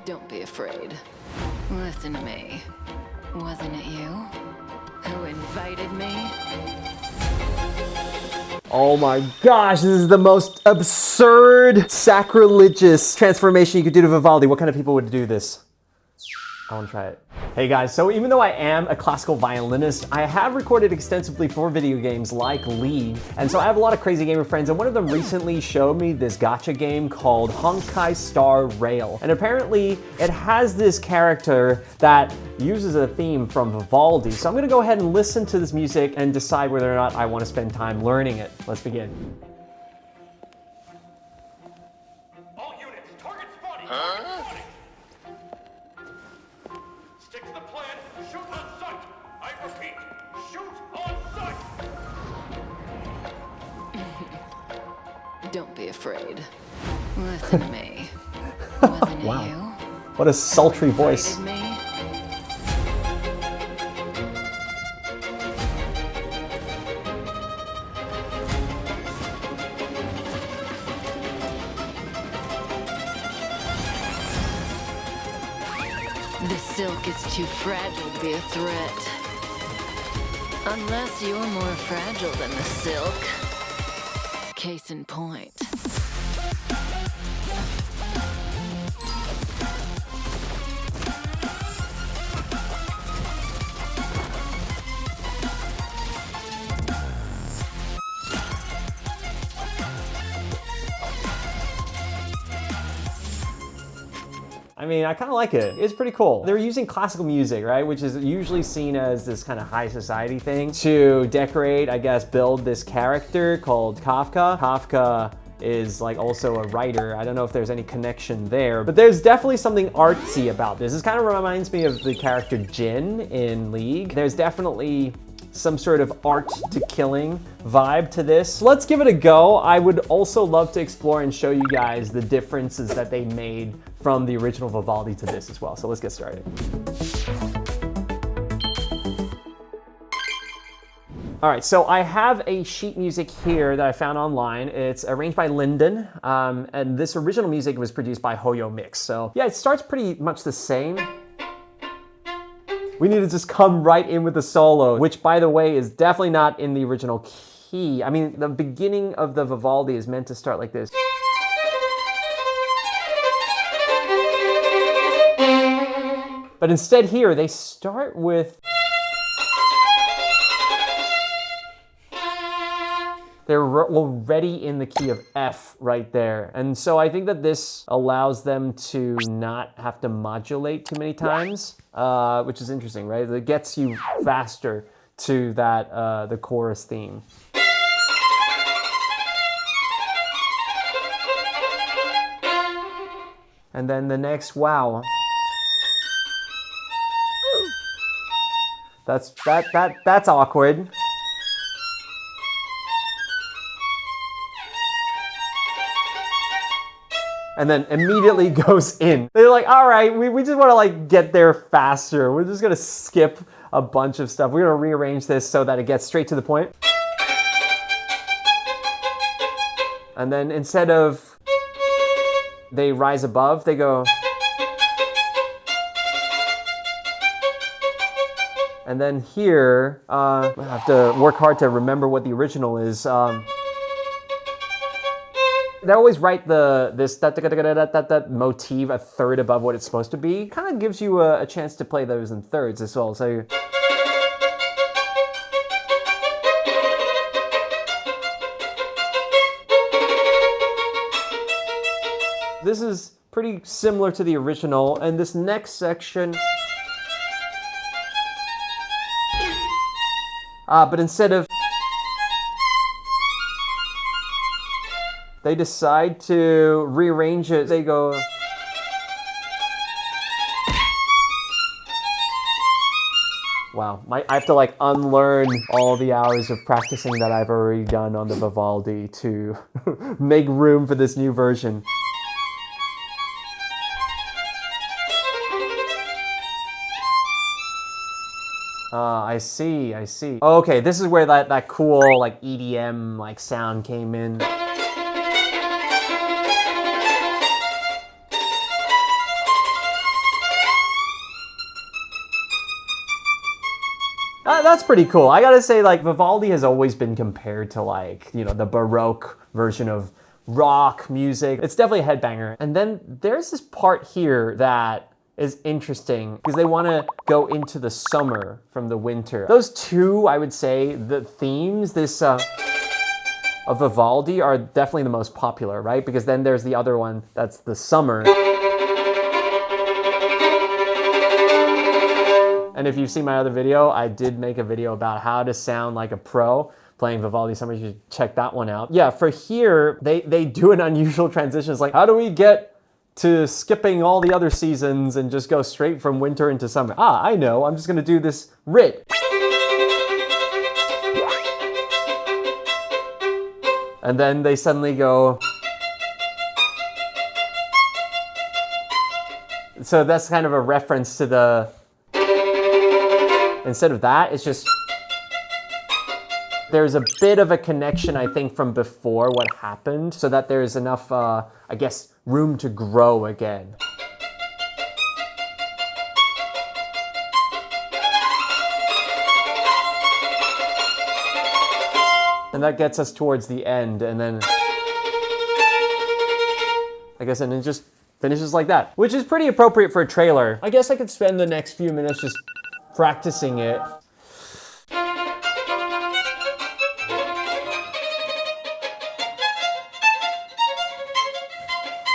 Don't be afraid. Listen to me. Wasn't it you who invited me? Oh my gosh, this is the most absurd, sacrilegious transformation you could do to Vivaldi. What kind of people would do this? I want to try it. Hey guys, so even though I am a classical violinist, I have recorded extensively for video games like League, and so I have a lot of crazy gamer friends, and one of them recently showed me this gacha game called HONKAI Star Rail. And apparently it has this character that uses a theme from Vivaldi. So I'm gonna go ahead and listen to this music and decide whether or not I want to spend time learning it. Let's begin. All units, target spotting! Target spotting! Stick to the plan, shoot on sight! I repeat, shoot on sight! Don't be afraid. Listen to me. Wasn't it Wow. you What a sultry who voice. invited me? The silk is too fragile to be a threat. Unless you're more fragile than the silk. Case in point. I mean, I kind of like it. It's pretty cool. They're using classical music, right? Which is usually seen as this kind of high society thing to decorate, I guess, build this character called Kafka. Kafka is like also a writer. I don't know if there's any connection there, but there's definitely something artsy about this. This kind of reminds me of the character Chen in League. There's definitely some sort of art to killing vibe to this. Let's give it a go. I would also love to explore and show you guys the differences that they made from the original Vivaldi to this as well. So let's get started. All right, so I have a sheet music here that I found online. It's arranged by Lyndon, and this original music was produced by Hoyo Mix. So yeah, it starts pretty much the same. We need to just come right in with the solo, which by the way is definitely not in the original key. I mean, the beginning of the Vivaldi is meant to start like this. But instead here, they start with... They're already in the key of F right there. And so I think that this allows them to not have to modulate too many times, which is interesting, right? It gets you faster to that, the chorus theme. And then the next, wow. That's awkward. And then immediately goes in. They're like, all right, we just want to like get there faster. We're just gonna skip a bunch of stuff. We're gonna rearrange this so that it gets straight to the point. And then instead of they rise above, they go. And then here, I have to work hard to remember what the original is. They always write this motif a third above what it's supposed to be. Kind of gives you a chance to play those in thirds as well. So this is pretty similar to the original. And this next section, but instead of, they decide to rearrange it. They go. Wow, I have to like unlearn all the hours of practicing that I've already done on the Vivaldi to make room for this new version. I see. Okay, this is where that cool like EDM like sound came in. That's pretty cool. I gotta say, like, Vivaldi has always been compared to, like, you know, the Baroque version of rock music. It's definitely a headbanger. And then there's this part here that is interesting because they want to go into the summer from the winter. Those two, I would say, the themes, this of Vivaldi are definitely the most popular, right? Because then there's the other one that's the summer. And if you've seen my other video, I did make a video about how to sound like a pro playing Vivaldi Summer. You should check that one out. Yeah, for here, they do an unusual transition. It's like, how do we get to skipping all the other seasons and just go straight from winter into summer? I know, I'm just gonna do this writ. And then they suddenly go. So that's kind of a reference to the, instead of that, it's just, there's a bit of a connection, I think, from before what happened, so that there's enough, I guess, room to grow again. And that gets us towards the end, and then, I guess, and it just finishes like that, which is pretty appropriate for a trailer. I guess I could spend the next few minutes just practicing it.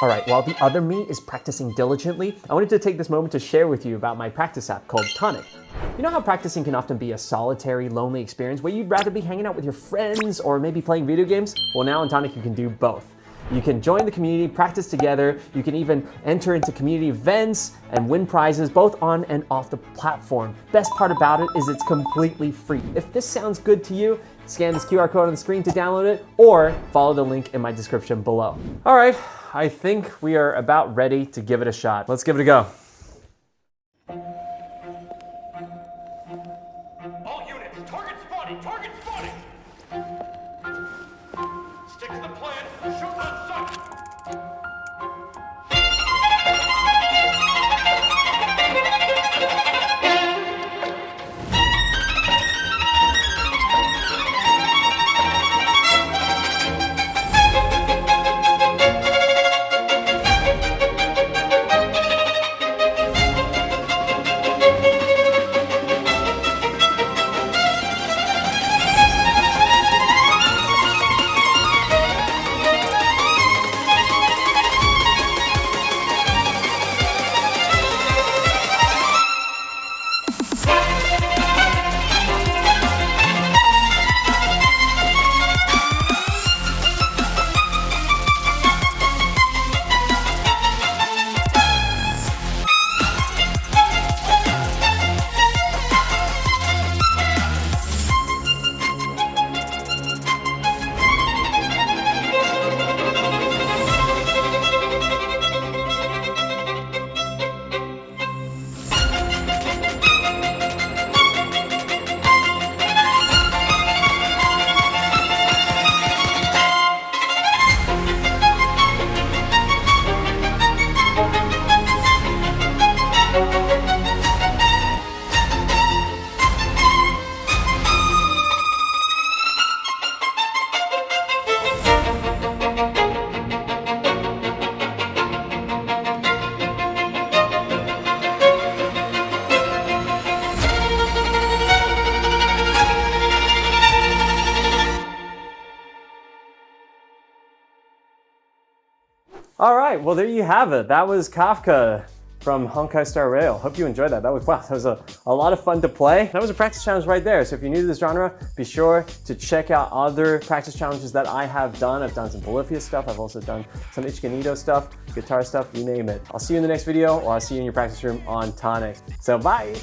All right, while the other me is practicing diligently, I wanted to take this moment to share with you about my practice app called Tonic. You know how practicing can often be a solitary, lonely experience where you'd rather be hanging out with your friends or maybe playing video games? Well, now in Tonic you can do both. You can join the community, practice together, you can even enter into community events and win prizes both on and off the platform. Best part about it is it's completely free. If this sounds good to you, scan this QR code on the screen to download it or follow the link in my description below. All right, I think we are about ready to give it a shot. Let's give it a go. All units, target spotted! Target spotted! Stick to the plan. Shoot on sight. All right, well, there you have it. That was Kafka from HONKAI Star Rail. Hope you enjoyed that. That was a lot of fun to play. That was a practice challenge right there. So if you're new to this genre, be sure to check out other practice challenges that I have done. I've done some Polyphia stuff. I've also done some Ichiganito stuff, guitar stuff, you name it. I'll see you in the next video, or I'll see you in your practice room on Tonic. So bye.